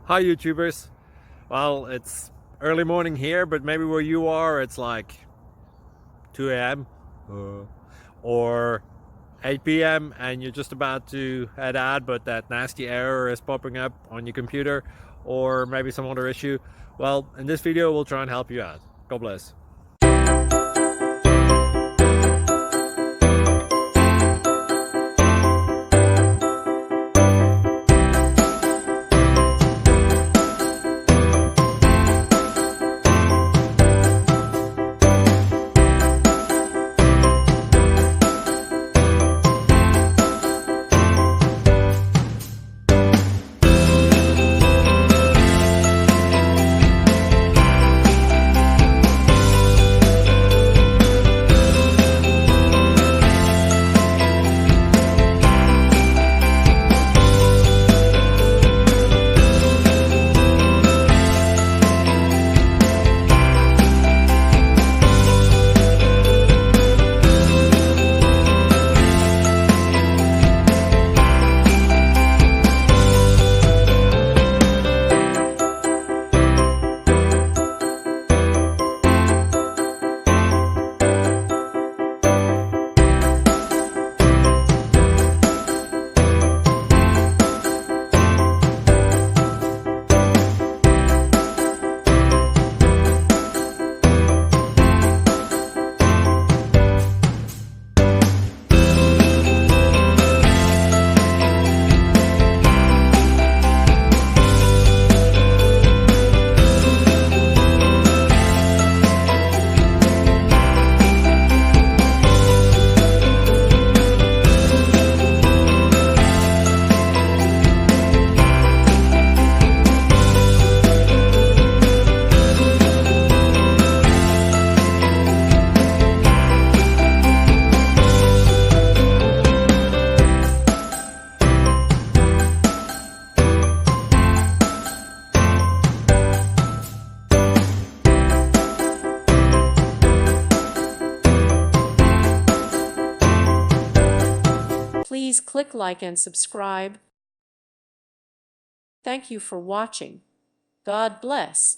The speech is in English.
Hi YouTubers. Well, it's early morning here, but maybe where you are it's like 2 a.m. or 8 p.m. and you're just about to head out, but that nasty error is popping up on your computer, or maybe some other issue. Well, in this video we'll try and help you out. God bless. Please click like and subscribe. Thank you for watching. God bless.